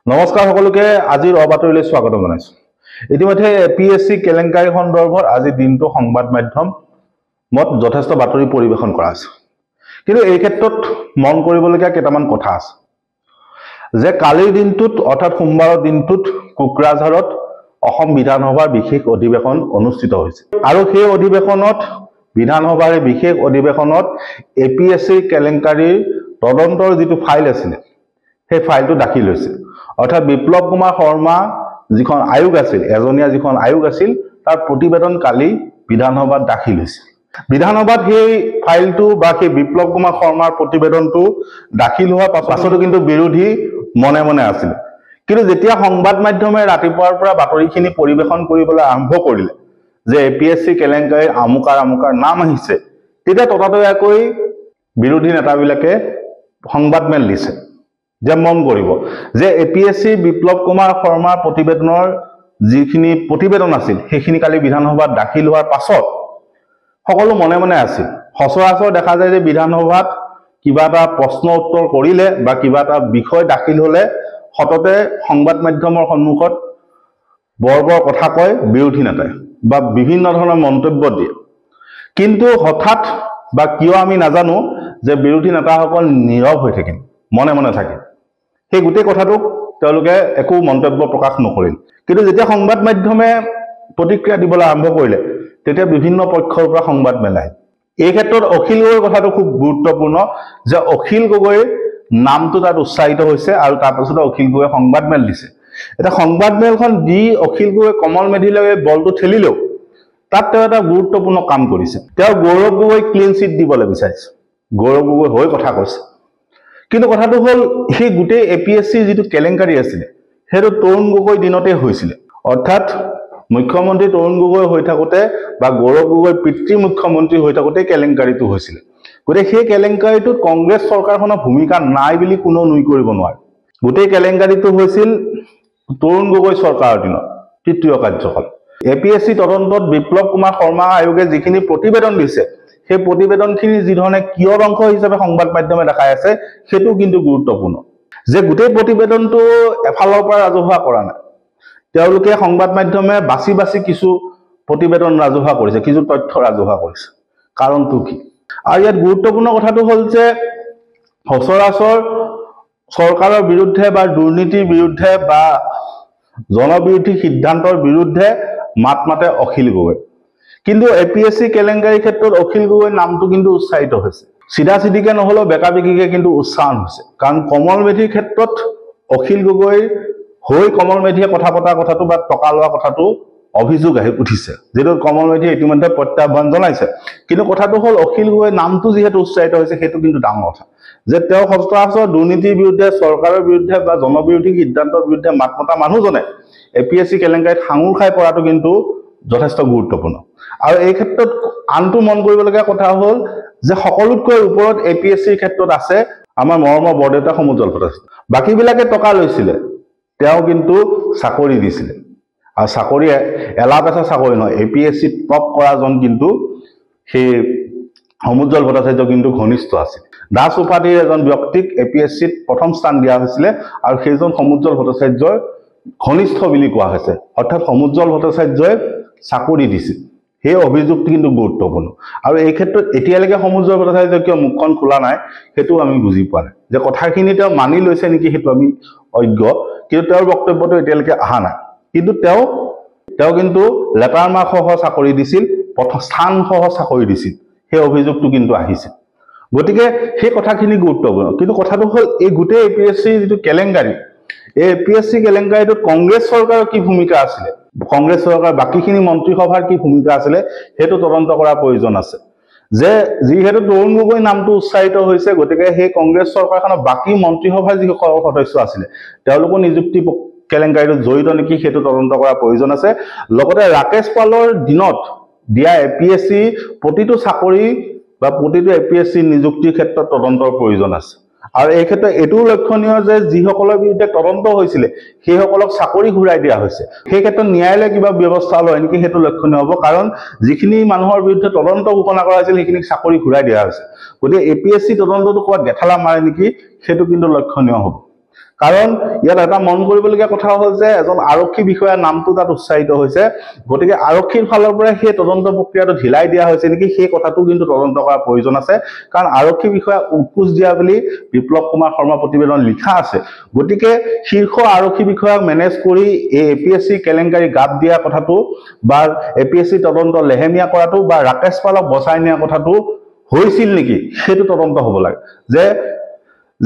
নমস্কাৰ সকলোকে আজিৰ অবাতৰিলৈ স্বাগতম জনাইছো। ইতিমধ্যে এপিএসসি কেলেংকাৰী সন্দৰ্ভত আজি দিনটো সংবাদ মাধ্যমত যথেষ্ট বাতৰি পৰিৱেশন কৰা আছে। কিন্তু এই ক্ষেত্ৰত মন কৰিবলগীয়া কেইটামান কথা আছে যে কালিৰ দিনটোত অৰ্থাৎ সোমবাৰৰ দিনটোত কোকৰাঝাৰত অসম বিধানসভাৰ বিশেষ অধিৱেশন অনুষ্ঠিত হৈছে আৰু সেই অধিৱেশনত বিধানসভাৰ বিশেষ অধিৱেশনত এপিএসসি কেলেংকাৰীৰ তদন্তৰ যিটো ফাইল আছিল সেই ফাইলটো দাখিল হৈছে। অৰ্থাৎ বিপ্লৱ কুমাৰ শৰ্মা যিখন আয়োগ আছিল এজনীয়া যিখন আয়োগ আছিল তাৰ প্ৰতিবেদন কালি বিধানসভাত দাখিল হৈছে। বিধানসভাত সেই ফাইলটো বা সেই বিপ্লৱ কুমাৰ শৰ্মাৰ প্ৰতিবেদনটো দাখিল হোৱাৰ পাছতো কিন্তু বিৰোধী মনে মনে আছিল। কিন্তু যেতিয়া সংবাদ মাধ্যমে ৰাতিপুৱাৰ পৰা বাতৰিখিনি পৰিৱেশন কৰিবলৈ আৰম্ভ কৰিলে যে এপিএসসি কেলেংকাৰীৰ আমুকাৰ নাম আহিছে, তেতিয়া ততাতৈয়াকৈ বিৰোধী নেতাবিলাকে সংবাদমেল দিছে যে মন কৰিব যে এপিএসসি বিপ্লৱ কুমাৰ শৰ্মাৰ প্ৰতিবেদনৰ যিখিনি প্ৰতিবেদন আছিল সেইখিনি কালি বিধানসভাত দাখিল হোৱাৰ পাছত সকলো মনে মনে আছিল। সচৰাচৰ দেখা যায় যে বিধানসভাত কিবা এটা প্ৰশ্ন উত্তৰ কৰিলে বা কিবা এটা বিষয় দাখিল হলে সততে সংবাদ মাধ্যমৰ সন্মুখত বৰ কথা কয় বিৰোধী নেতাই বা বিভিন্ন ধৰণৰ মন্তব্য দিয়ে। কিন্তু হঠাৎ বা কিয় আমি নাজানো যে বিৰোধী নেতাসকল নীৰৱ হৈ থাকিল, মনে মনে থাকে। সেই গোটেই কথাটোক তেওঁলোকে একো মন্তব্য প্ৰকাশ নকৰিল। কিন্তু যেতিয়া সংবাদ মাধ্যমে প্ৰতিক্ৰিয়া দিবলৈ আৰম্ভ কৰিলে তেতিয়া বিভিন্ন পক্ষৰ পৰা সংবাদ মেলাই। এই ক্ষেত্ৰত অখিল গগৈৰ কথাটো খুব গুৰুত্বপূৰ্ণ যে অখিল গগৈৰ নামটো তাত উচ্চাৰিত হৈছে আৰু তাৰপাছতে অখিল গগৈয়ে সংবাদমেল দিছে। এটা সংবাদমেলখন দি অখিল গগৈ কমল মেধিলৈ বলটো ঠেলিলেও তাত তেওঁ এটা গুৰুত্বপূৰ্ণ কাম কৰিছে। তেওঁ গৌৰৱ গগৈ ক্লিন চিট দিবলৈ বিচাৰিছে, গৌৰৱ গগৈ হৈ কথা কৈছে। কিন্তু কথাটো হল সেই গোটেই এপিএসসি যিটো কেলেংকাৰী আছিলে সেইটো তৰুণ গগৈ দিনতে হৈছিলে। অৰ্থাৎ মুখ্যমন্ত্ৰী তৰুণ গগৈ হৈ থাকোঁতে বা গৌৰৱ গগৈ পিতৃ মুখ্যমন্ত্ৰী হৈ থাকোঁতে কেলেংকাৰীটো হৈছিলে। গতিকে সেই কেলেংকাৰীটোত কংগ্ৰেছ চৰকাৰখনৰ ভূমিকা নাই বুলি কোনো নুই কৰিব নোৱাৰে। গোটেই কেলেংকাৰীটো হৈছিল তৰুণ গগৈ চৰকাৰৰ দিনত তৃতীয় কাৰ্যকাল। এপিএসসি তদন্তত বিপ্লৱ কুমাৰ শৰ্মা আয়োগে যিখিনি প্ৰতিবেদন দিছে সেই প্ৰতিবেদনখিনি যি ধৰণে কিয়ৰ অংশ হিচাপে সংবাদ মাধ্যমে দেখাই আছে সেইটো কিন্তু গুৰুত্বপূৰ্ণ যে গোটেই প্ৰতিবেদনটো এফালৰ পৰা ৰাজহুৱা কৰা নাই। তেওঁলোকে সংবাদ মাধ্যমে বাছি বাছি কিছু প্ৰতিবেদন ৰাজহুৱা কৰিছে, কিছু তথ্য ৰাজহুৱা কৰিছে। কাৰণটো কি? আৰু ইয়াত গুৰুত্বপূৰ্ণ কথাটো হল যে সচৰাচৰ চৰকাৰৰ বিৰুদ্ধে বা দুৰ্নীতিৰ বিৰুদ্ধে বা জনবিৰোধী সিদ্ধান্তৰ বিৰুদ্ধে মাত মাতে অখিল গগৈ। কিন্তু এপিএসসি কেলেংকাৰীৰ ক্ষেত্ৰত অখিল গগৈৰ নামটো কিন্তু উচ্চাৰিত হৈছে। চিধা চিধিকে নহলেও বেকা বেকিকে কিন্তু উচ্চাৰণ হৈছে। কাৰণ কমল মেধিৰ ক্ষেত্ৰত অখিল গগৈ হৈ কমল মেধিয়ে কথা পতা কথাটো বা টকা লোৱা কথাটো অভিযোগ উঠিছে, যিটো কমল মেধিয়ে ইতিমধ্যে প্ৰত্যাহ্বান জনাইছে। কিন্তু কথাটো হল অখিল গগৈৰ নামটো যিহেতু উচ্চাৰিত হৈছে সেইটো কিন্তু ডাঙৰ কথা যে তেওঁ সচৰাচৰ দুৰ্নীতিৰ বিৰুদ্ধে চৰকাৰৰ বিৰুদ্ধে বা জনবিৰোধী সিদ্ধান্তৰ বিৰুদ্ধে মাত মতা মানুহজনে এপিএসসি কেলেংকাৰীত সাঙুৰ খাই পৰাটো কিন্তু যথেষ্ট গুৰুত্বপূৰ্ণ। আৰু এই ক্ষেত্ৰত আনটো মন কৰিবলগীয়া কথা হল যে সকলোতকৈ ওপৰত এপিএসসিৰ ক্ষেত্ৰত আছে আমাৰ মৰমৰ বৰদেউতা সমুজ্জ্বল ভট্টাচাৰ্য। বাকীবিলাকে টকা লৈছিলে, তেওঁ কিন্তু চাকৰি দিছিলে। আৰু চাকৰি এলাপেচা চাকৰি নহয়, এপিএসচিত টপ কৰাজন কিন্তু সেই সমুজ্জ্বল ভট্টাচাৰ্য কিন্তু ঘনিষ্ঠ আছিল। দাস উপাধিৰ এজন ব্যক্তিক এপিএসচিত প্ৰথম স্থান দিয়া হৈছিলে আৰু সেইজন সমুজ্জ্বল ভট্টাচাৰ্যৰ ঘনিষ্ঠ বুলি কোৱা হৈছে। অৰ্থাৎ সমুজ্জ্বল ভট্টাচাৰ্যই চাকৰি দিছিল। সেই অভিযোগটো কিন্তু গুৰুত্বপূৰ্ণ। আৰু এই ক্ষেত্ৰত এতিয়ালৈকে সমুজ্জ্বল ভট্টাচাৰ্য কিয় মুখখন খোলা নাই সেইটো আমি বুজি পোৱা নাই। যে কথাখিনি তেওঁ মানি লৈছে নেকি সেইটো আমি অজ্ঞ, কিন্তু তেওঁৰ বক্তব্যটো এতিয়ালৈকে অহা নাই। কিন্তু তেওঁ কিন্তু লেটাৰ মাৰ্ক সহ চাকৰি দিছিল, প্ৰথম স্থান সহ চাকৰি দিছিল, সেই অভিযোগটো কিন্তু আহিছে। গতিকে সেই কথাখিনি গুৰুত্বপূৰ্ণ। কিন্তু কথাটো হল এই গোটেই এপিএসসি যিটো কেলেংকাৰী, এই এপিএসসি কেলেংকাৰীটোত কংগ্ৰেছ চৰকাৰৰ কি ভূমিকা আছিলে, কংগ্ৰেছ চৰকাৰ বাকীখিনি মন্ত্ৰীসভাৰ কি ভূমিকা আছিলে সেইটো তদন্ত কৰাৰ প্ৰয়োজন আছে। যে যিহেতু তৰুণ গগৈ নামটো উচ্চাৰিত হৈছে গতিকে সেই কংগ্ৰেছ চৰকাৰখনৰ বাকী মন্ত্ৰীসভাৰ যিসকল সদস্য আছিলে তেওঁলোকো নিযুক্তি কেলেংকাৰীটোত জড়িত নেকি সেইটো তদন্ত কৰাৰ প্ৰয়োজন আছে। লগতে ৰাকেশ পালৰ দিনত দিয়া এপিএসচি প্ৰতিটো চাকৰি বা প্ৰতিটো এপিএসচি নিযুক্তিৰ ক্ষেত্ৰত তদন্তৰ প্ৰয়োজন আছে। আৰু এই ক্ষেত্ৰত এইটোও লক্ষণীয় যে যিসকলৰ বিৰুদ্ধে তদন্ত হৈছিলে সেইসকলক চাকৰি ঘূৰাই দিয়া হৈছে। সেই ক্ষেত্ৰত ন্যায়ালয়ে কিবা ব্যৱস্থা লয় নেকি সেইটো লক্ষণীয় হ'ব, কাৰণ যিখিনি মানুহৰ বিৰুদ্ধে তদন্ত ঘোষণা কৰা হৈছিল সেইখিনিক চাকৰি ঘূৰাই দিয়া হৈছে। গতিকে এপিএসচি তদন্তটো ক'ৰবাত গেঠালা মাৰে নেকি সেইটো কিন্তু লক্ষণীয় হ'ব। কাৰণ ইয়াত এটা মন কৰিবলগীয়া কথা হ'ল যে এজন আৰক্ষী বিষয়াৰ নামটো তাত উচ্চাৰিত হৈছে, গতিকে আৰক্ষীৰ ফালৰ পৰা সেই তদন্ত প্ৰক্ৰিয়াটো ঢিলাই দিয়া হৈছে নেকি সেই কথাটো কিন্তু তদন্ত কৰাৰ প্ৰয়োজন আছে। কাৰণ আৰক্ষী বিষয়া উৎকোচ দিয়া বুলি বিপ্লৱ কুমাৰ শৰ্মা প্ৰতিবেদন লিখা আছে, গতিকে শীৰ্ষ আৰক্ষী বিষয়াক মেনেজ কৰি এই APSC কেলেংকাৰী গাত দিয়া কথাটো বা APSC তদন্ত লেহেমীয়া কৰাটো বা ৰাকেশ পালক বচাই নিয়া কথাটো হৈছিল নেকি সেইটো তদন্ত হ'ব লাগে।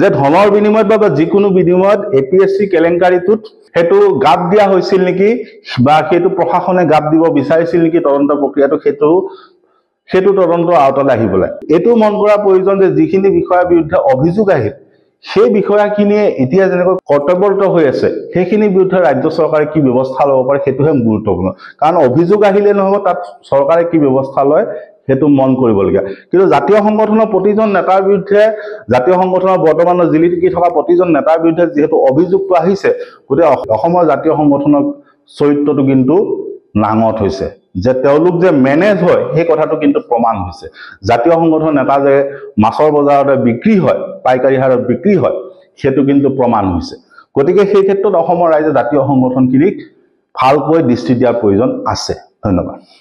যে ধনৰ বিনিময়ত বা যিকোনো বিনিময়ত APSC কেলেংকাৰীটোত সেইটো গাত দিয়া হৈছিল নেকি বা সেইটো প্ৰশাসনে গাত দিব বিচাৰিছিল নেকি তদন্ত প্ৰক্ৰিয়াটো সেইটো তদন্তৰ আওতালৈ আহিব লাগে। এইটো মন কৰা প্ৰয়োজন যে যিখিনি বিষয়াৰ বিৰুদ্ধে অভিযোগ আহিল সেই বিষয়াখিনিয়ে এতিয়া যেনেকৈ কৰ্তব্যৰত হৈ আছে সেইখিনিৰ বিৰুদ্ধে ৰাজ্য চৰকাৰে কি ব্যৱস্থা ল'ব পাৰে সেইটোহে গুৰুত্বপূৰ্ণ। কাৰণ অভিযোগ আহিলে নহ'ব, তাত চৰকাৰে কি ব্যৱস্থা লয় সেইটো মন কৰিবলগীয়া। কিন্তু জাতীয় সংগঠনৰ প্ৰতিজন নেতাৰ বিৰুদ্ধে, জাতীয় সংগঠনৰ বৰ্তমানৰ জিলিকি থকা প্ৰতিজন নেতাৰ বিৰুদ্ধে যিহেতু অভিযোগটো আহিছে, গতিকে অসমৰ জাতীয় সংগঠনৰ চৰিত্ৰটো কিন্তু নাঙঠ হৈছে। যে তেওঁলোক যে মেনেজ হয় সেই কথাটো কিন্তু প্ৰমাণ হৈছে। জাতীয় সংগঠনৰ নেতা যে মাছৰ বজাৰতে বিক্ৰী হয়, পাইকাৰী হাৰত বিক্ৰী হয়, সেইটো কিন্তু প্ৰমাণ হৈছে। গতিকে সেই ক্ষেত্ৰত অসমৰ ৰাইজে জাতীয় সংগঠনখিনিক ভালকৈ দৃষ্টি দিয়াৰ প্ৰয়োজন আছে। ধন্যবাদ।